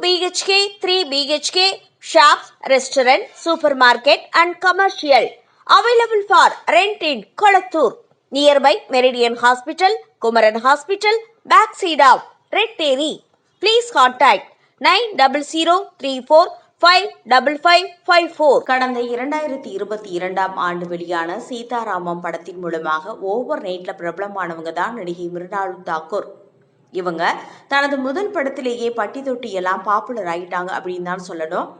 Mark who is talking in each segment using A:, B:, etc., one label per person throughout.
A: BHK, 3 BHK, shops, restaurant, supermarket and commercial. Available for rent in Kolattur. Nearby Meridian Hospital, Kumaran Hospital, backside of Red Terry. Please contact 9034555554. கடந்த 2022ஆம் ஆண்டு வெளியான சீதாராமம் படத்தின் மூலமாக over நைட்ல பிரபலமானவங்க தான் நடிகை மிருனாள் தாக்கூர். இவங்க தனது முதல் படத்திலேயே பட்டி தொட்டி எல்லாம் பாப்புலர் ஆகிட்டாங்க அப்படின்னு தான் சொல்லணும்.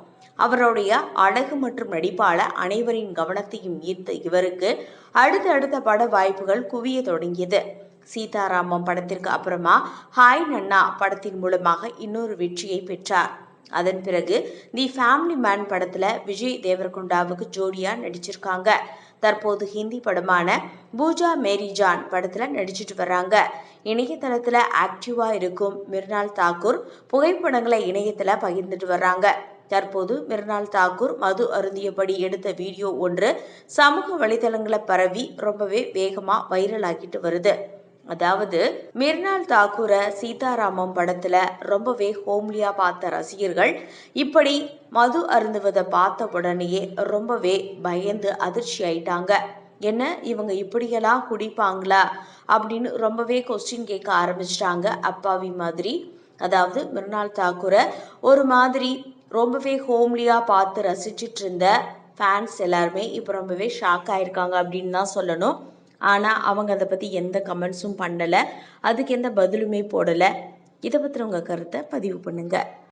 A: அவருடைய அழகு மற்றும் நடிப்பால அனைவரின் கவனத்தையும் ஈர்த்த இவருக்கு அடுத்த பட வாய்ப்புகள் குவிய தொடங்கியது. சீதாராமம் படத்திற்கு அப்புறமா ஹாய் நன்னா படத்தின் மூலமாக இன்னொரு வெற்றியை பெற்றார். அதன் பிறகு தி ஃபேமிலி மேன் படத்துல விஜய் தேவரகொண்டாவுக்கு ஜோடியா நடிச்சிருக்காங்க. தற்போது ஹிந்தி படமான பூஜா மேரி ஜான் படத்துல நடிச்சிட்டு வர்றாங்க. இணையதளத்துல ஆக்டிவா இருக்கும் மிருனாள் தாக்கூர் புகைப்படங்களை இணையத்துல பகிர்ந்துட்டு வர்றாங்க. தற்போது மிருனாள் தாக்கூர் மது அருந்தியபடி எடுத்த வீடியோ ஒன்று சமூக வலைதளங்களை பரவி ரொம்பவே வேகமா வைரல் ஆகிட்டு வருது. அதாவது மிருனாள் தாக்கூரை சீதாராமம் படத்துல ரொம்பவே ஹோம்லியா பார்த்த ரசிகர்கள் இப்படி மது அருந்துவதை பார்த்த உடனேயே ரொம்பவே பயந்து அதிர்ச்சி ஆயிட்டாங்க. என்ன இவங்க இப்படியெல்லாம் குடிப்பாங்களா அப்படின்னு ரொம்பவே கொஸ்டின் கேட்க ஆரம்பிச்சிட்டாங்க. அப்பாவி மாதிரி, அதாவது மிருனாள் தாக்கூரை ஒரு மாதிரி ரொம்பவே ஹோம்லியா பார்த்து ரசிச்சிட்டு இருந்த ஃபேன்ஸ் எல்லாருமே இப்போ ரொம்பவே ஷாக் ஆயிருக்காங்க அப்படின்னு தான் சொல்லணும். ஆனால் அவங்க அதை பற்றி எந்த கமெண்ட்ஸும் பண்ணலை, அதுக்கு எந்த பதிலுமே போடலை. இதை பற்றி உங்கள் கருத்தை பதிவு பண்ணுங்கள்.